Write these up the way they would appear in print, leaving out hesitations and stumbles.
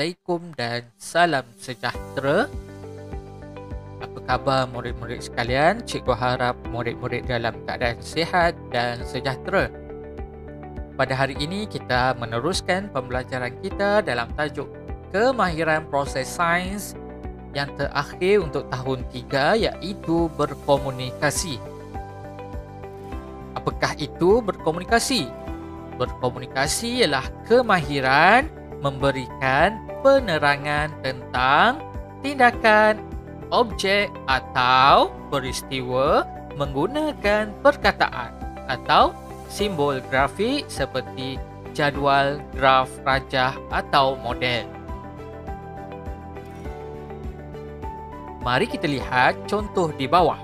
Assalamualaikum dan salam sejahtera. Apa khabar murid-murid sekalian? Cikgu harap murid-murid dalam keadaan sihat dan sejahtera. Pada hari ini kita meneruskan pembelajaran kita dalam tajuk kemahiran proses sains yang terakhir untuk tahun 3 iaitu berkomunikasi. Apakah itu berkomunikasi? Berkomunikasi ialah kemahiran memberikan penerangan tentang tindakan, objek atau peristiwa menggunakan perkataan atau simbol grafik seperti jadual, graf, rajah atau model. Mari kita lihat contoh di bawah.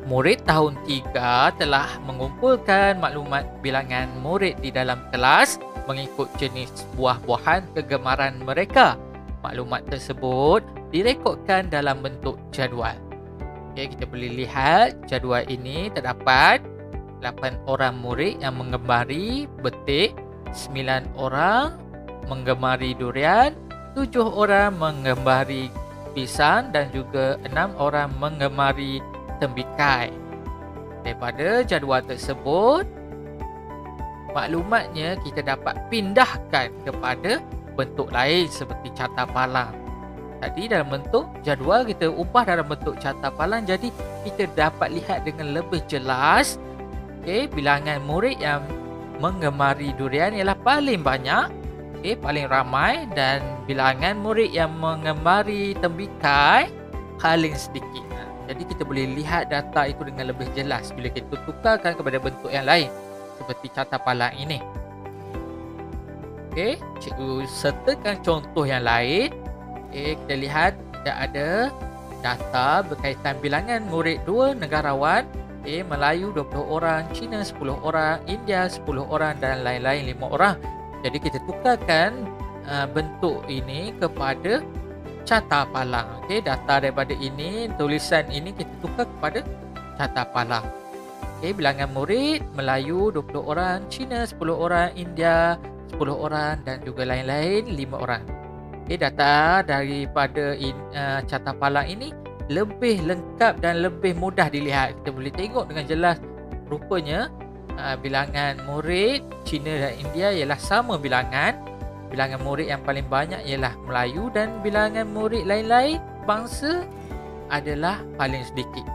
Murid tahun 3 telah mengumpulkan maklumat bilangan murid di dalam kelas mengikut jenis buah-buahan kegemaran mereka. Maklumat tersebut direkodkan dalam bentuk jadual. Okey, kita boleh lihat jadual ini terdapat 8 orang murid yang menggemari betik, 9 orang menggemari durian, 7 orang menggemari pisang dan juga 6 orang menggemari tembikai. Daripada jadual tersebut, maklumatnya kita dapat pindahkan kepada bentuk lain seperti carta palang. Tadi dalam bentuk jadual kita ubah dalam bentuk carta palang, jadi kita dapat lihat dengan lebih jelas bilangan murid yang menggemari durian ialah paling banyak, paling ramai, dan bilangan murid yang menggemari tembikai paling sedikit. Jadi kita boleh lihat data itu dengan lebih jelas bila kita tukarkan kepada bentuk yang lain seperti carta palang ini. Okey, cikgu sertakan contoh yang lain. Kita lihat kita ada data berkaitan bilangan murid 2 negarawan, Melayu 20 orang, Cina 10 orang, India 10 orang dan lain-lain 5 orang. Jadi kita tukarkan bentuk ini kepada carta palang. Data daripada ini, tulisan ini kita tukar kepada carta palang. Bilangan murid Melayu 20 orang, Cina 10 orang, India 10 orang dan juga lain-lain 5 orang. Data daripada carta palang ini lebih lengkap dan lebih mudah dilihat. Kita boleh tengok dengan jelas. Rupanya bilangan murid Cina dan India ialah sama bilangan. Bilangan murid yang paling banyak ialah Melayu dan bilangan murid lain-lain bangsa adalah paling sedikit.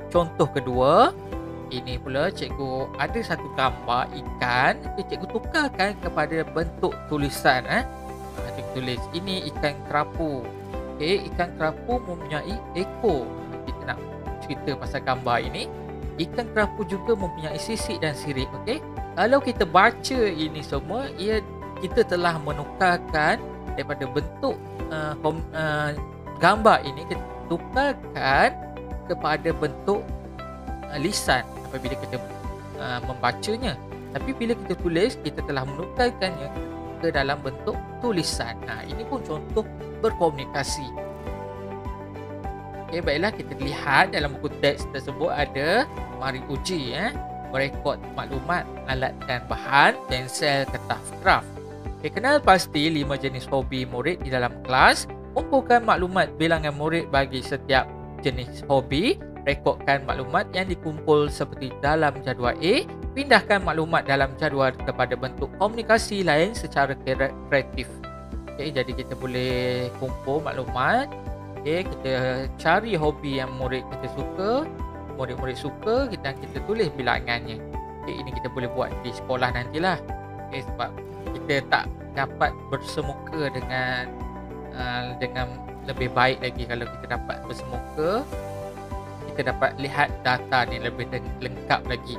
Contoh kedua, ini pula cikgu ada satu gambar ikan. Cikgu tukarkan kepada bentuk tulisan. Cikgu tulis ini ikan kerapu. Ikan kerapu mempunyai ekor. Kita nak cerita pasal gambar ini. Ikan kerapu juga mempunyai sisik dan sirip. Kalau kita baca ini semua, kita telah menukarkan daripada bentuk gambar ini, kita tukarkan kepada bentuk lisan apabila kita membacanya. Tapi bila kita tulis, kita telah menukarkannya ke dalam bentuk tulisan. Ini pun contoh berkomunikasi. Baiklah, kita lihat dalam buku teks tersebut ada mari uji merekod maklumat, alat dan bahan, pensel, kertas, graf. Kenal pasti 5 jenis hobi murid di dalam kelas. Kumpulkan maklumat bilangan murid bagi setiap jenis hobi. Rekodkan maklumat yang dikumpul seperti dalam jadual A. Pindahkan maklumat dalam jadual kepada bentuk komunikasi lain secara kreatif. Jadi kita boleh kumpul maklumat. Kita cari hobi yang murid kita suka, murid-murid suka, kita tulis bilangannya. Ini kita boleh buat di sekolah nantilah. Sebab kita tak dapat bersemuka dengan lebih baik lagi. Kalau kita dapat bersemuka, kita dapat lihat data ni lebih lengkap lagi.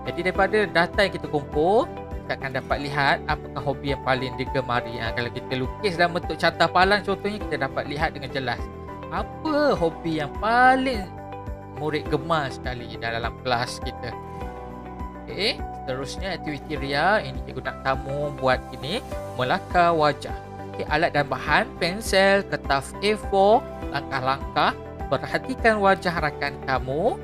Jadi daripada data yang kita kumpul, kita akan dapat lihat apakah hobi yang paling digemari. Kalau kita lukis dalam bentuk carta palang contohnya, kita dapat lihat dengan jelas apa hobi yang paling murid gemar sekali dalam kelas kita. Seterusnya aktiviti ria. Ini cikgu nak kamu buat ini, melakar wajah. Alat dan bahan, pensel, kertas A4, langkah-langkah. Perhatikan wajah rakan kamu.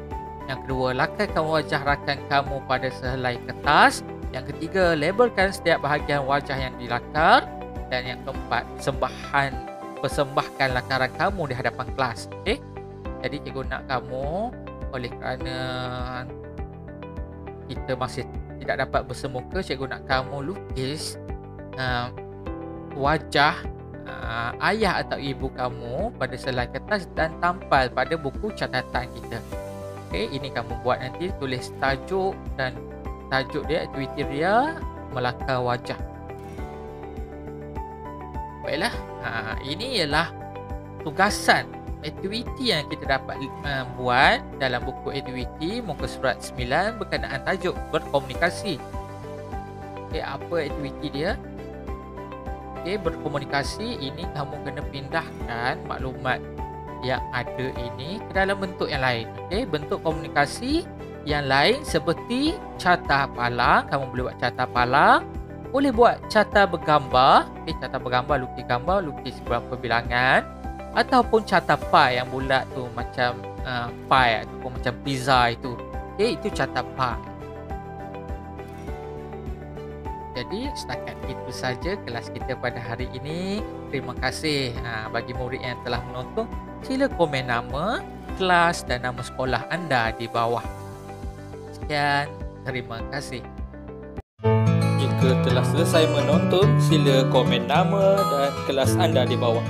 Yang kedua, lakarkan wajah rakan kamu pada sehelai kertas. Yang ketiga, labelkan setiap bahagian wajah yang dilakar. Dan yang keempat, persembahkan lakaran kamu di hadapan kelas. Okey. Jadi cikgu nak kamu, oleh kerana kita masih tidak dapat bersemuka, cikgu nak kamu lukis wajah ayah atau ibu kamu pada selai kertas dan tampal pada buku catatan kita. Okey, ini kamu buat nanti, tulis tajuk dan tajuk dia, aktiviti dia melakar wajah. Baiklah, ini ialah tugasan aktiviti yang kita dapat buat dalam buku aktiviti muka surat 9 berkenaan tajuk berkomunikasi. Okey, apa aktiviti dia? Okey, berkomunikasi ini kamu kena pindahkan maklumat yang ada ini ke dalam bentuk yang lain. Okey, bentuk komunikasi yang lain seperti carta palang, kamu boleh buat carta palang, boleh buat carta bergambar. Okey, carta bergambar, lukis gambar, lukis beberapa bilangan, ataupun carta pie yang bulat tu macam pie ataupun macam pizza itu. Okey, itu carta pie. Jadi setakat itu saja kelas kita pada hari ini. Terima kasih bagi murid yang telah menonton. Sila komen nama, kelas dan nama sekolah anda di bawah. Sekian, terima kasih. Jika telah selesai menonton, sila komen nama dan kelas anda di bawah.